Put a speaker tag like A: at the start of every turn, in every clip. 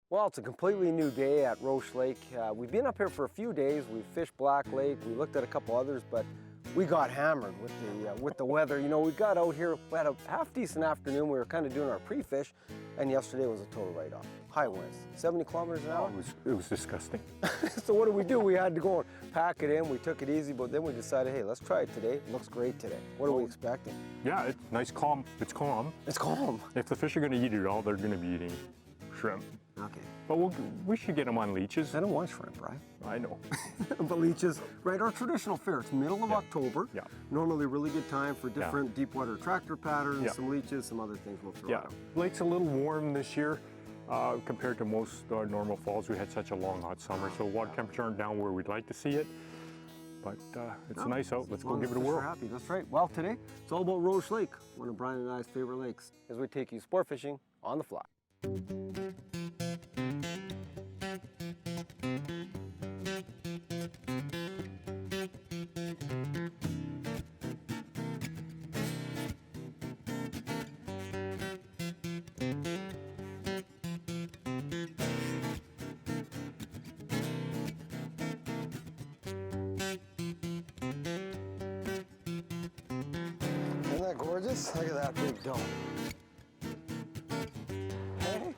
A: Well, it's a completely new day at Roche Lake. We've been up here for a few days. We fished Black Lake. We looked at a couple others, but we got hammered with the weather. You know, we got out here, we had a half-decent afternoon. We were kind of doing our pre-fish, and yesterday was a total write-off. High winds, 70 kilometers an hour.
B: It was disgusting.
A: So what do? We had to go and pack it in. We took it easy, but then we decided, hey, let's try it today. It looks great today. What are we expecting?
B: Yeah, it's nice, calm. It's calm.
A: It's calm.
B: If the fish are going to eat it all, they're going to be eating shrimp.
A: Okay.
B: But we should get them on leeches.
A: I don't want shrimp, right?
B: I know.
A: But leeches, right, our traditional fair, it's middle of October.
B: Yeah.
A: Normally a really good time for different deep water tractor patterns, some leeches, some other things we'll throw out.
B: Lake's a little warm this year compared to most normal falls. We had such a long hot summer, so water temperature aren't down where we'd like to see it. But it's nice out. Let's go give it a whirl.
A: Happy. That's right. Well, today it's all about Roche Lake, one of Brian and I's favorite lakes, as we take you sport fishing on the fly. Isn't that gorgeous? Look at that big dome. Hey.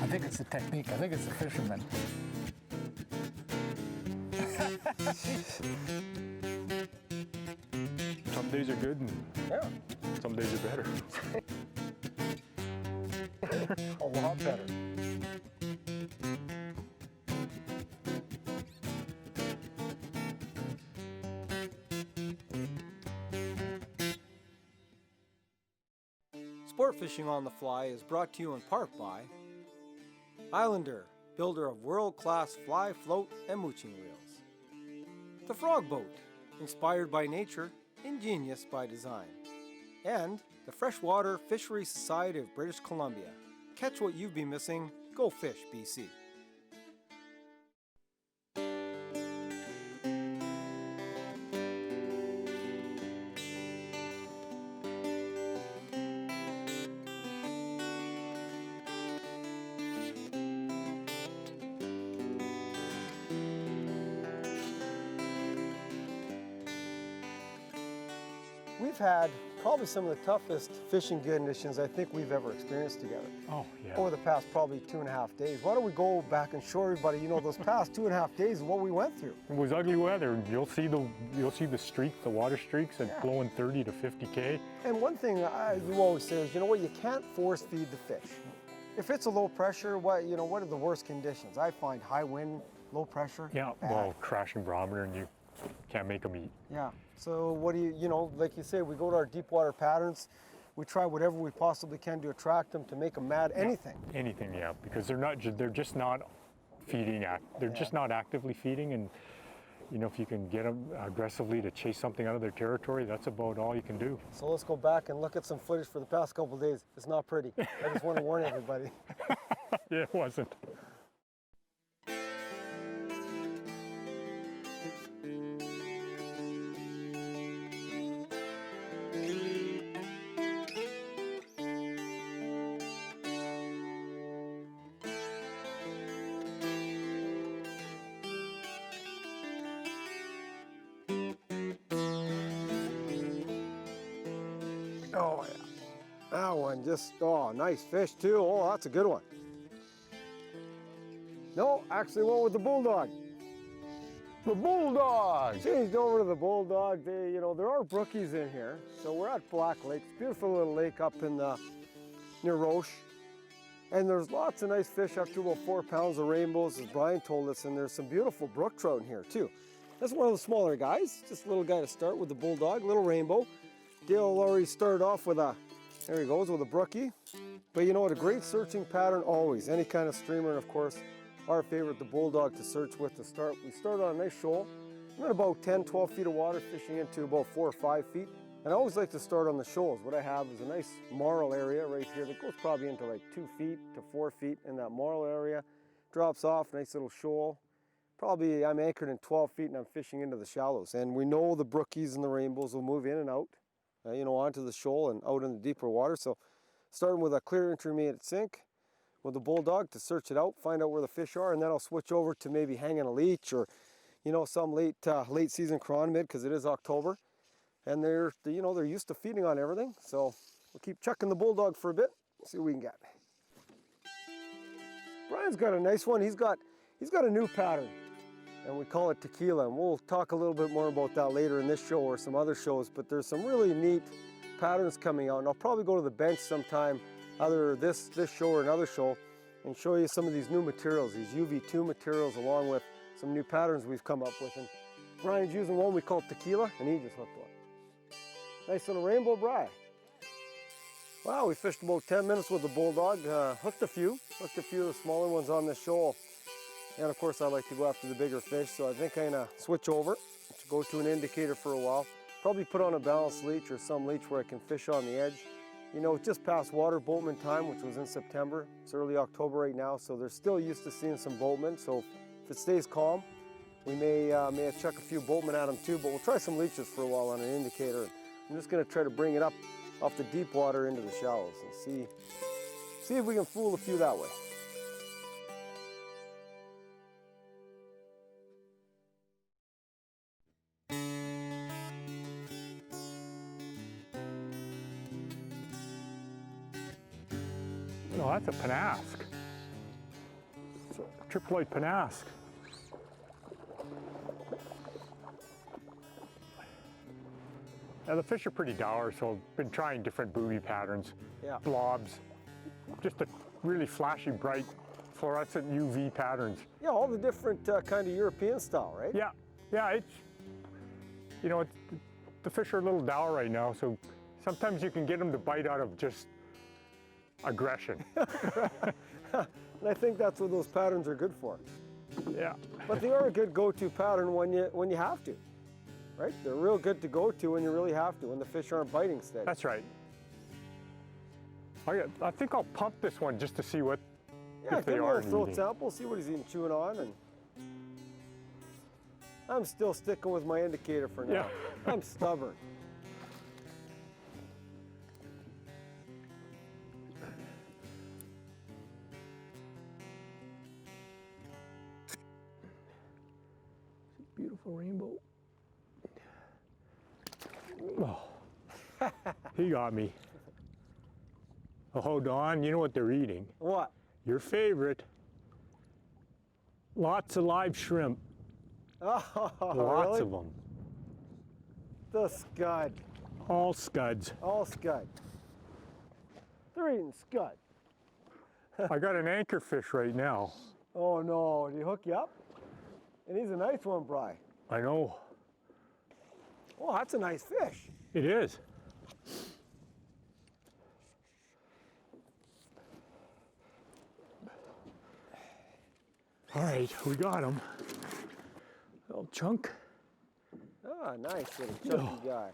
C: I think it's a technique. I think it's a fisherman.
B: Some days are good and some days are better.
C: A lot better.
A: Sport Fishing on the Fly is brought to you in part by Islander, builder of world-class fly, float, and mooching reels. The Frog Boat, inspired by nature, ingenious by design. And the Freshwater Fishery Society of British Columbia. Catch what you've been missing. Go fish, BC. We've had probably some of the toughest fishing conditions I think we've ever experienced together.
B: Oh, yeah.
A: Over the past probably 2.5 days. Why don't we go back and show everybody, you know, those past 2.5 days of what we went through.
B: It was ugly weather. You'll see the streak, the water streaks, and blowing 30 to 50K.
A: And one thing you always say is, you know what, you can't force feed the fish. If it's a low pressure, what are the worst conditions? I find high wind, low pressure.
B: Yeah,
A: bad.
B: well, crashing barometer and you can't make them eat.
A: Yeah, so what do you know, like you say, we go to our deep water patterns, we try whatever we possibly can to attract them, to make them mad, anything.
B: Anything, yeah, because they're just not feeding, they're just not actively feeding, and you know, if you can get them aggressively to chase something out of their territory, that's about all you can do.
A: So let's go back and look at some footage for the past couple of days. It's not pretty. I just want to warn everybody.
B: Yeah, it wasn't.
A: Oh yeah, that one just, nice fish too. Oh, that's a good one. No, actually went with the bulldog.
C: The bulldog!
A: Changed over to the bulldog. They, there are brookies in here. So we're at Black Lake, beautiful little lake up in near Roche. And there's lots of nice fish, up to about 4 pounds of rainbows, as Brian told us, and there's some beautiful brook trout in here too. That's one of the smaller guys, just a little guy to start with the bulldog, little rainbow. Dale already started off with there he goes, with a brookie. But you know what, a great searching pattern always, any kind of streamer, and of course, our favorite, the bulldog, to search with to start. We started on a nice shoal. I'm at about 10, 12 feet of water, fishing into about 4 or 5 feet. And I always like to start on the shoals. What I have is a nice marl area right here that goes probably into like 2 feet to 4 feet in that marl area. Drops off, nice little shoal. Probably I'm anchored in 12 feet and I'm fishing into the shallows. And we know the brookies and the rainbows will move in and out, onto the shoal and out in the deeper water. So starting with a clear intermediate sink with the bulldog to search it out, find out where the fish are, and then I'll switch over to maybe hanging a leech or, you know, some late season chironomid because it is October, and they're used to feeding on everything. So we'll keep checking the bulldog for a bit, see what we can get. Brian's got a nice one. He's got a new pattern, and we call it tequila, and we'll talk a little bit more about that later in this show or some other shows. But there's some really neat patterns coming out, and I'll probably go to the bench sometime, either this show or another show, and show you some of these new materials, these UV2 materials, along with some new patterns we've come up with. And Brian's using one we call tequila, and he just hooked one. Nice little rainbow bry. Wow, we fished about 10 minutes with the bulldog, hooked a few of the smaller ones on this shoal. And of course I like to go after the bigger fish, so I think I'm gonna switch over to go to an indicator for a while. Probably put on a balanced leech or some leech where I can fish on the edge. You know, it's just past water boatman time, which was in September. It's early October right now, so they're still used to seeing some boatmen. So if it stays calm, we may chuck a few boatmen at them too, but we'll try some leeches for a while on an indicator. I'm just gonna try to bring it up off the deep water into the shallows and see if we can fool a few that way.
B: No, that's a panask. It's a triploid panask. Now the fish are pretty dour, so I've been trying different booby patterns, blobs, just a really flashy, bright, fluorescent UV patterns.
A: Yeah, all the different kind of European style, right?
B: Yeah, it's, you know, the fish are a little dour right now, so sometimes you can get them to bite out of just aggression.
A: And I think that's what those patterns are good for.
B: Yeah.
A: But they are a good go-to pattern when you have to. Right? They're real good to go to when you really have to, when the fish aren't biting steady.
B: That's right. I think I'll pump this one just to see what if they are
A: a throat
B: eating.
A: sample, see what he's even chewing on, and I'm still sticking with my indicator for now.
B: Yeah.
A: I'm stubborn.
B: Beautiful rainbow. Oh, he got me. Oh, hold on, you know what they're eating?
A: What?
B: Your favorite. Lots of live shrimp.
A: Oh,
B: Lots
A: really?
B: of them.
A: The scud.
B: All scuds.
A: All scud. They're eating scud.
B: I got an anchorfish right now.
A: Oh no, did he hook you up? And he's a nice one, Bri.
B: I know.
A: Oh, that's a nice fish.
B: It is. All right, we got him. Little chunk.
A: Ah, nice little chunky guy.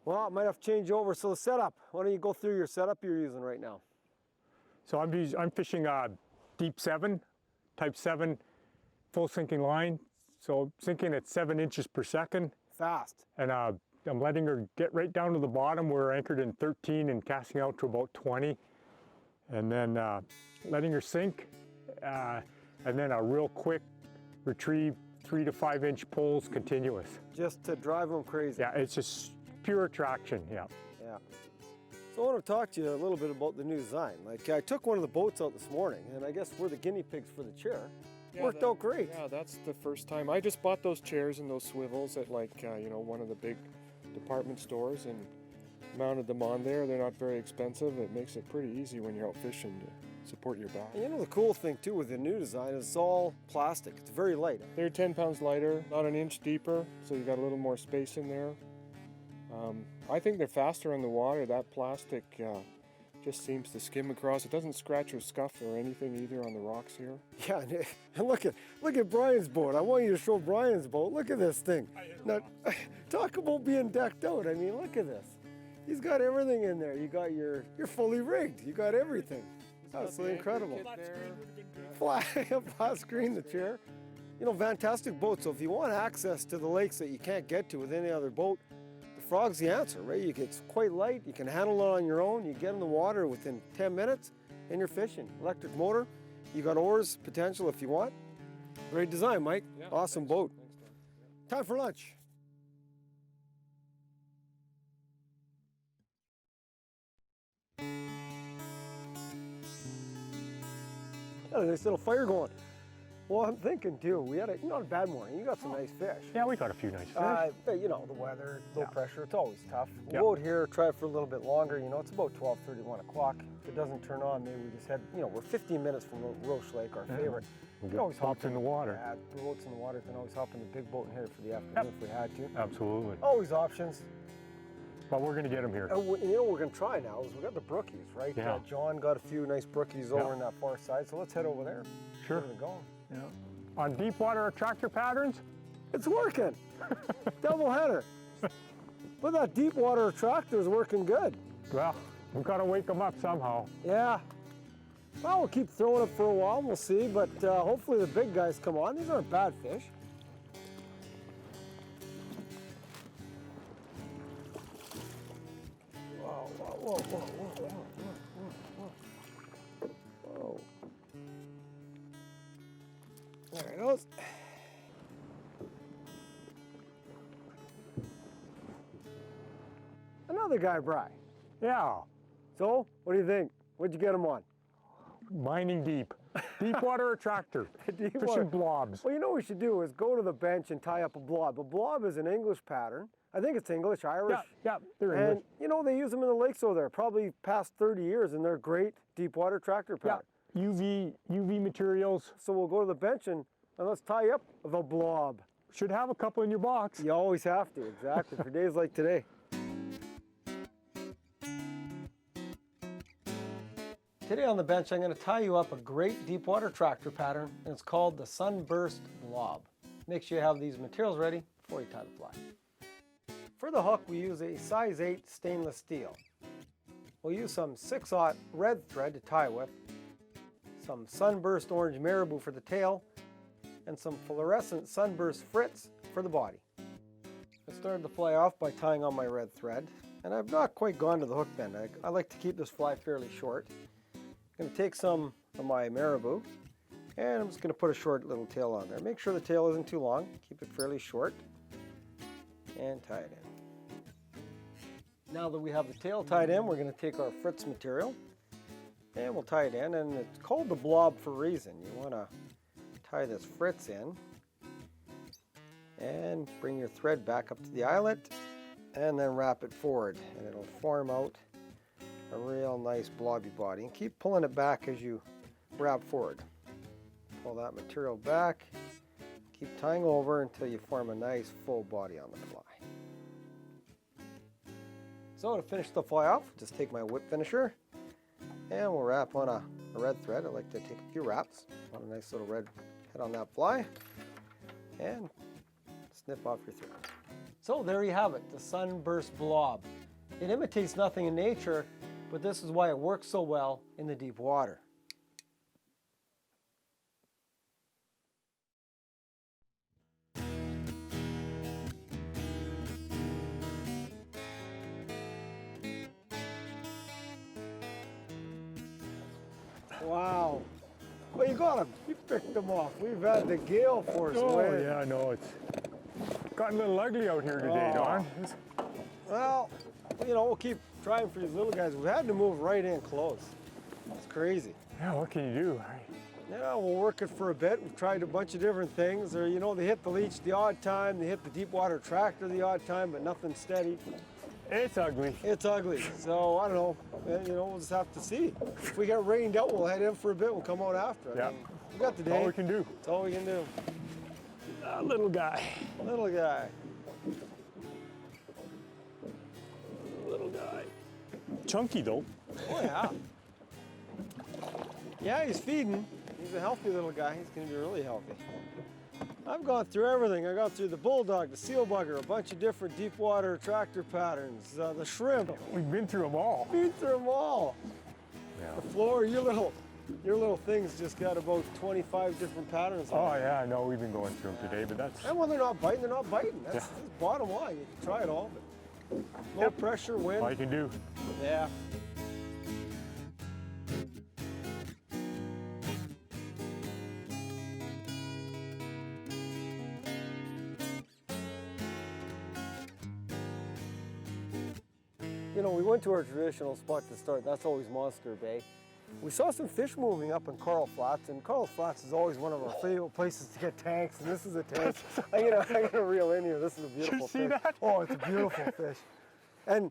A: Well, I might have to change over. So the setup, why don't you go through your setup you're using right now?
B: So I'm fishing a deep 7, type 7 full sinking line. So sinking at 7 inches per second.
A: Fast.
B: And I'm letting her get right down to the bottom. We're anchored in 13 and casting out to about 20. And then letting her sink. And then a real quick retrieve, 3 to 5 inch pulls continuous.
A: Just to drive them crazy.
B: Yeah, it's just pure attraction, yeah.
A: Yeah. So I want to talk to you a little bit about the new design. Like, I took one of the boats out this morning, and I guess we're the guinea pigs for the chair.
D: Yeah,
A: Worked out great.
D: Yeah, that's the first time. I just bought those chairs and those swivels at one of the big department stores and mounted them on there. They're not very expensive. It makes it pretty easy when you're out fishing to support your back.
A: And you know the cool thing too with the new design is it's all plastic. It's very light.
D: They're 10 pounds lighter, not an inch deeper, so you got a little more space in there. I think they're faster in the water. That plastic just seems to skim across. It doesn't scratch or scuff or anything either on the rocks here.
A: Yeah, and look at Brian's boat. I want you to show Brian's boat. Look at this thing. Now, talk about being decked out. I mean, look at this. He's got everything in there. You're fully rigged. You got everything. Absolutely incredible. Flat screen, the chair. You know, fantastic boat. So if you want access to the lakes that you can't get to with any other boat, the frog's the answer, right? It's quite light, you can handle it on your own, you get in the water within 10 minutes and you're fishing. Electric motor, you got oars potential if you want. Great design, Mike.
D: Yeah,
A: Awesome
D: thanks.
A: boat.
D: Thanks, Tom.
A: Time for lunch. Got a nice little fire going. Well, I'm thinking too, we had not a bad morning. You got some nice fish.
B: Yeah, we got a few nice fish.
A: But you know, the weather, low pressure, it's always tough. We'll
B: Yeah.
A: go out here, try it for a little bit longer. You know, it's about 12:30, 1 o'clock. If it doesn't turn on, maybe we just head, you know, we're 15 minutes from Roche Lake, our favorite.
B: We'll
A: We
B: get
A: always hop
B: boats in the water.
A: Yeah, boats in the water. Can always hop in the big boat and hit it for the afternoon if we had to.
B: Absolutely.
A: Always options.
B: But we're going to get them here.
A: And you know what we're going to try now is we got the brookies, right?
B: Yeah.
A: John got a few nice brookies over on that far side, so let's head over there.
B: Sure.
A: Give it a go.
B: Yeah. On deep water attractor patterns,
A: It's working. Double header. But that deep water attractor's working good.
B: well, we've got to wake them up somehow.
A: Yeah. Well, we'll keep throwing it for a while, we'll see, but hopefully the big guys come on. These aren't bad fish. Whoa, whoa, whoa, whoa, whoa, whoa, whoa, whoa. There it goes. Another guy, Bry.
B: Yeah,
A: So, what do you think? What'd you get him on?
B: mining deep. Deep water attractor.
A: Deep
B: Fishing
A: water.
B: blobs.
A: Well, you know what we should do is go to the bench and tie up a blob. A blob is an English pattern. I think it's English, Irish.
B: Yeah, they're
A: And,
B: English.
A: you know, they use them in the lakes over there, probably past 30 years, and they're great deep water tractor
B: Yeah,
A: pattern.
B: UV materials.
A: So we'll go to the bench and let's tie up the blob.
B: Should have a couple in your box.
A: You always have to, exactly, for days like today. Today on the bench, I'm going to tie you up a great deep water tractor pattern, and it's called the sunburst blob. Make sure you have these materials ready before you tie the fly. For the hook, we use a size 8 stainless steel. We'll use some 6/0 red thread to tie with, some sunburst orange marabou for the tail, and some fluorescent sunburst fritz for the body. I started the fly off by tying on my red thread, and I've not quite gone to the hook bend. I like to keep this fly fairly short. I'm going to take some of my marabou, and I'm just going to put a short little tail on there. Make sure the tail isn't too long, keep it fairly short, and tie it in. Now that we have the tail tied in, we're going to take our fritz material, and we'll tie it in, and it's called the blob for a reason. You want to tie this fritz in, and bring your thread back up to the eyelet, and then wrap it forward, and it'll form out a real nice blobby body. And keep pulling it back as you wrap forward. Pull that material back, keep tying over until you form a nice full body on the fly. So to finish the fly off, just take my whip finisher and we'll wrap on a red thread. I like to take a few wraps on a nice little red head on that fly and snip off your thread. So there you have it, the sunburst blob. It imitates nothing in nature, but this is why it works so well in the deep water. Wow. Well, you got him. You picked him off. We've had the gale force
B: Oh,
A: wind.
B: yeah, no, it's gotten a little ugly out here today, Don.
A: Well, you know, we'll keep trying for these little guys. We've had to move right in close. It's crazy.
B: Yeah, what can you do?
A: Yeah, we'll work it for a bit. We've tried a bunch of different things. Or, you know, they hit the leech the odd time, they hit the deep water tractor the odd time, but nothing steady.
B: It's ugly.
A: It's ugly. So, I don't know. You know, we'll just have to see. If we get rained out, we'll head in for a bit. We'll come out after.
B: Yeah.
A: We got the
B: That's all
A: day.
B: we can do.
A: That's all we can do.
B: Little guy.
A: Little guy.
B: Little guy. Chunky, though.
A: Oh, yeah. Yeah, he's feeding. He's a healthy little guy. He's going to be really healthy. I've gone through everything. I got through the bulldog, the seal bugger, a bunch of different deep water tractor patterns, the shrimp.
B: We've been through them all.
A: Been through them all.
B: Yeah.
A: The floor, your little thing's just got about 25 different patterns on
B: Oh,
A: it.
B: yeah, I know we've been going through them today, but that's...
A: And when they're not biting, they're not biting. That's the bottom line. You can try it all, but Low pressure wind.
B: All you can do.
A: Yeah. You know, we went to our traditional spot to start. That's always Monster Bay. We saw some fish moving up in Coral Flats, and Coral Flats is always one of our favorite places to get tanks, and this is a tank. I'm gonna reel in here. This is a beautiful
B: see
A: fish.
B: that?
A: Oh, it's a beautiful fish. And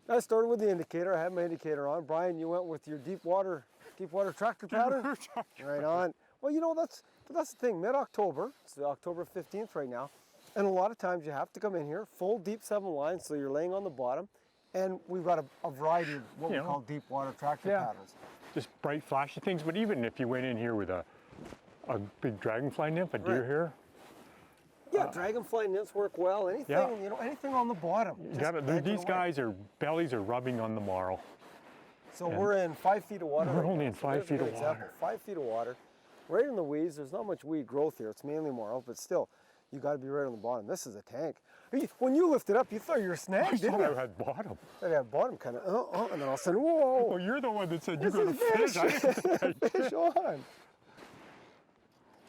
A: I started with the indicator. I had my indicator on. Brian, you went with your deep water tractor pattern. Right on. Well, you know, that's the thing. Mid-October, it's October 15th right now, and a lot of times you have to come in here full deep 7 lines, so you're laying on the bottom, and we've got a variety of what we call deep water tractor patterns.
B: Just bright, flashy things. But even if you went in here with a big dragonfly nymph, a deer hair.
A: Yeah, dragonfly nymphs work well. Anything, you know, anything on the bottom.
B: These guys are bellies are rubbing on the marl.
A: So we're in 5 feet of water.
B: We're
A: right
B: only
A: now.
B: in
A: So
B: 5
A: there's a
B: feet
A: good
B: of
A: example.
B: water.
A: 5 feet of water. Right in the weeds. There's not much weed growth here. It's mainly marl, but still, you got to be right on the bottom. This is a tank. When you lifted up, you thought you were snagged, didn't you?
B: I had bottom.
A: I had bottom kind of, and then all of a sudden, whoa!
B: Oh, you're the one that said you
A: This
B: got a
A: is
B: fish. I didn't
A: fish on.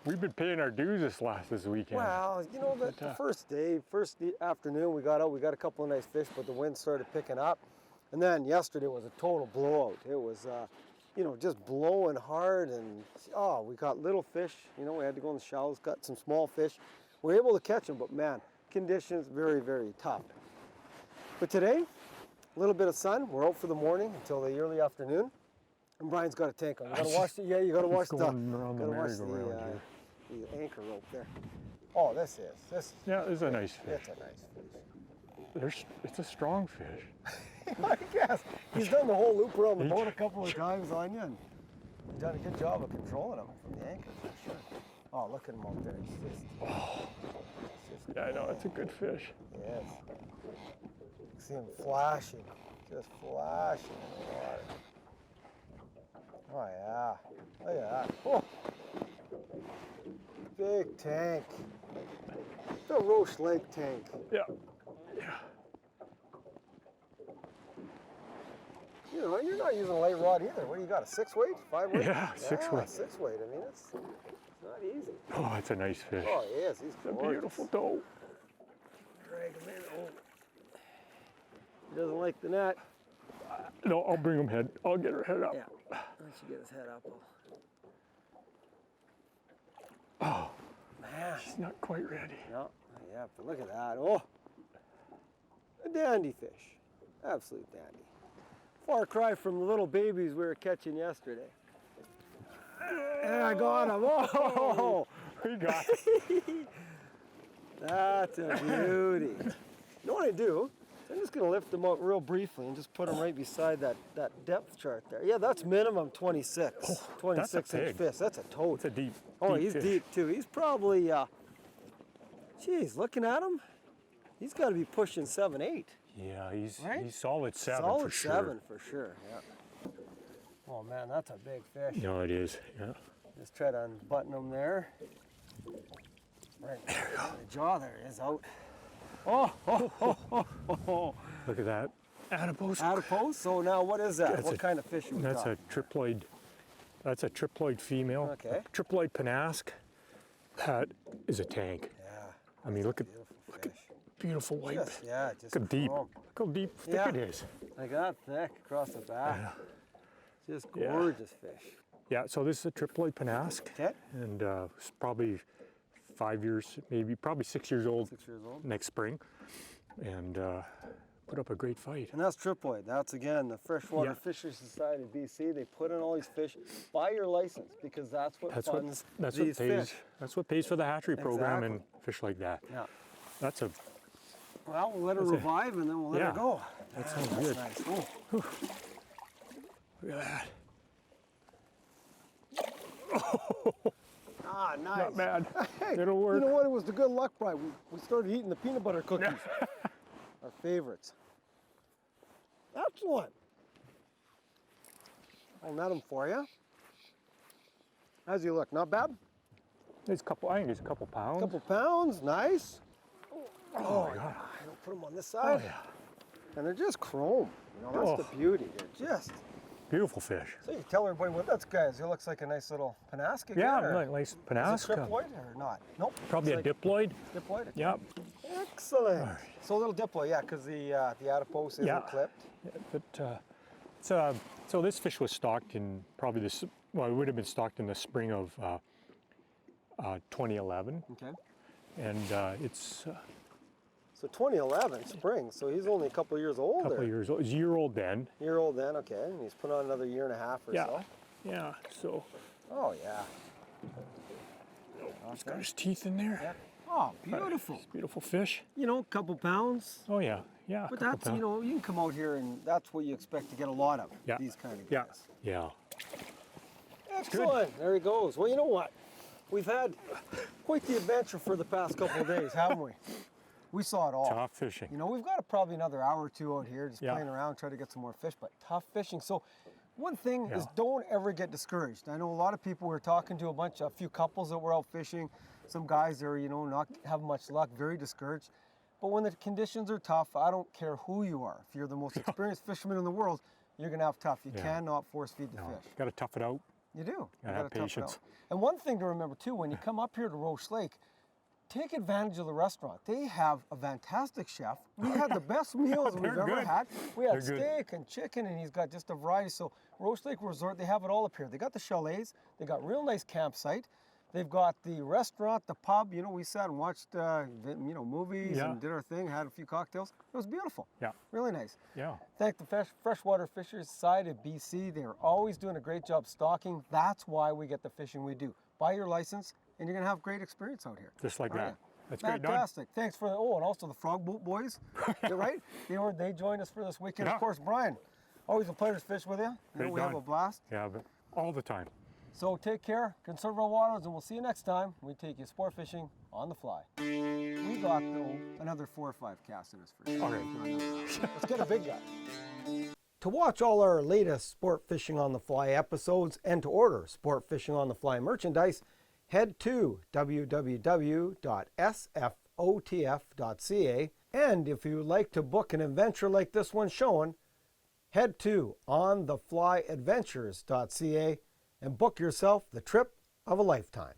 B: We've been paying our dues this weekend.
A: Well, you know, the first afternoon we got out, we got a couple of nice fish, but the wind started picking up. And then yesterday was a total blowout. It was, you know, just blowing hard, and we got little fish. You know, we had to go in the shallows, got some small fish. We were able to catch them, but man, conditions very, very tough. But today, a little bit of sun. We're out for the morning until the early afternoon. And Brian's got a tank on. You gotta watch you gotta watch the anchor rope there. Oh, this is.
B: Yeah, it's a nice fish.
A: It's a nice fish.
B: It's a strong fish.
A: I guess. He's done the whole loop around the boat a couple of times on you, and he's done a good job of controlling him from the anchor, for sure. Oh, look at him out there. It's just
B: Yeah, I know, it's a good fish.
A: yes. You see him flashing, just flashing in the water. Oh, yeah. Look at that. Oh. Big tank. The Roche Lake tank.
B: Yeah.
A: You know, you're not using a light rod either. What do you got, a 6 weight, 5 weight?
B: Yeah, 6 weight.
A: 6 weight. I mean, it's not easy.
B: Oh, it's a nice fish.
A: Oh, he is. He's
B: It's a
A: gorgeous.
B: beautiful doe.
A: Drag him in. Oh. He doesn't like the net.
B: No, I'll bring him head. I'll get her head up.
A: Yeah. Once you get his head up.
B: Oh,
A: Man.
B: she's not quite ready.
A: No. Yeah, but look at that. Oh. A dandy fish. Absolute dandy. Far cry from the little babies we were catching yesterday. And I got him. Oh!
B: We got it.
A: That's a beauty. You know what I do? I'm just going to lift them out real briefly and just put them right beside that depth chart there. Yeah, that's minimum 26.
B: Oh,
A: 26
B: that's a
A: inch
B: pig.
A: fish. That's a toad.
B: It's a deep.
A: Oh, he's
B: fish.
A: deep too. He's probably, geez, looking at him, he's got to be pushing 7, 8.
B: Yeah, he's
A: Right?
B: solid 7
A: Solid
B: for sure.
A: 7 for sure, yeah. Oh man, that's a big fish.
B: No, it is. Yeah.
A: Just try to unbutton him there. Right, there you go. The jaw there is out. Oh.
B: Look at that. Adipose.
A: Adipose? So now what is that?
B: That's
A: What kind of fish are we
B: That's
A: talking?
B: a triploid. That's a triploid female.
A: Okay.
B: A triploid panask. That is a tank.
A: Yeah.
B: I mean, look at
A: Beautiful fish.
B: beautiful white.
A: Just, yeah, just
B: Look how deep.
A: chrome.
B: Look how deep thick
A: Yeah.
B: it is.
A: Like that thick across the back. Just
B: Yeah.
A: gorgeous fish.
B: Yeah. So this is a triploid panask,
A: Okay.
B: and it's probably 5 years, probably 6 years old
A: 6 years old.
B: next spring, and put up a great fight.
A: And that's triploid. That's again the Freshwater
B: Yeah.
A: Fisheries Society of BC. They put in all these fish. Buy your license because that's what funds
B: That's
A: these
B: what pays.
A: fish.
B: That's what pays for the hatchery program and
A: Exactly.
B: fish like that.
A: Yeah.
B: That's a.
A: Well, we'll let her revive and then we'll let
B: Yeah.
A: her go.
B: That sounds
A: That's
B: good.
A: nice. Oh.
B: Look at that.
A: Ah, nice.
B: Not bad.
A: Hey,
B: It'll work.
A: You know what? It was the good luck, Brian. We started eating the peanut butter cookies. Our favorites. Excellent. I'll net them for you. How's he look? Not bad?
B: It's a couple. I think it's a couple pounds.
A: Couple pounds. Nice.
B: Oh my God.
A: I'll put them on this side.
B: Oh yeah.
A: And they're just chrome. You know, that's the beauty. They're just
B: Beautiful fish.
A: So you tell everybody what that guy is. He looks like a nice little Panaska.
B: Yeah,
A: or
B: nice
A: is
B: Panaska.
A: it triploid or not? Nope.
B: Probably a
A: like
B: diploid.
A: Diploid. Okay.
B: Yep.
A: Excellent.
B: All right.
A: So a little diploid, yeah, because the adipose isn't
B: Yeah.
A: clipped.
B: Yeah, but so this fish was stocked in probably this. Well, it would have been stocked in the spring of 2011,
A: Okay.
B: and it's
A: So 2011 spring. So he's only a couple of years
B: a
A: older.
B: couple of years old. He's a year old then.
A: Year old then. Okay. And he's put on another year and a half or
B: Yeah.
A: so.
B: Yeah. So
A: Oh yeah.
B: he's got his teeth in there.
A: Yeah. Oh, beautiful.
B: Beautiful fish.
A: You know, a couple pounds.
B: Oh yeah. Yeah.
A: But
B: couple
A: that's,
B: pounds.
A: you know, you can come out here and that's what you expect to get a lot of.
B: Yeah.
A: These kind of
B: Yeah.
A: guys.
B: Yeah.
A: Excellent. There he goes. Well, you know what? We've had quite the adventure for the past couple of days, haven't we? We saw it all.
B: Tough fishing.
A: You know, we've got probably another hour or two out here just
B: Yeah.
A: playing around, trying to get some more fish, but tough fishing. So one thing is
B: Yeah.
A: don't ever get discouraged. I know a lot of people were talking to a few couples that were out fishing. Some guys are, you know, not having much luck, very discouraged. But when the conditions are tough, I don't care who you are. If you're the most experienced fisherman in the world, you're going to have tough. You
B: Yeah.
A: cannot force feed the
B: No,
A: fish.
B: got to tough it out.
A: You do. You
B: Gotta have
A: tough it out.
B: patience.
A: And one thing to remember too, when you come up here to Roche Lake, take advantage of the restaurant. They have a fantastic chef. We had the best meals we've
B: They're
A: ever
B: good.
A: had. We had
B: They're good.
A: steak and chicken, and he's got just a variety. So Roche Lake Resort, they have it all up here. They got the chalets. They got real nice campsite. They've got the restaurant, the pub. You know, we sat and watched, movies
B: Yeah.
A: and did our thing. Had a few cocktails. It was beautiful.
B: Yeah.
A: Really nice.
B: Yeah.
A: Thank the Freshwater Fishers Society of BC. They're always doing a great job stocking. That's why we get the fishing we do. Buy your license, and you're going to have great experience out here.
B: Just like
A: Aren't
B: that.
A: you?
B: That's great done.
A: Fantastic. Thanks for and also the Frog Boat Boys. You're right. They joined us for this weekend.
B: Yeah.
A: Of course, Brian. Always a pleasure to fish with you.
B: Great
A: We have
B: done.
A: a blast.
B: Yeah, but all the time.
A: So take care, conserve our waters, and we'll see you next time. We take you sport fishing on the fly. We got though another 4 or 5 casts in us for you.
B: Okay.
A: Let's get a big guy. To watch all our latest Sport Fishing on the Fly episodes and to order Sport Fishing on the Fly merchandise, head to www.sfotf.ca. And if you would like to book an adventure like this one shown, head to ontheflyadventures.ca and book yourself the trip of a lifetime.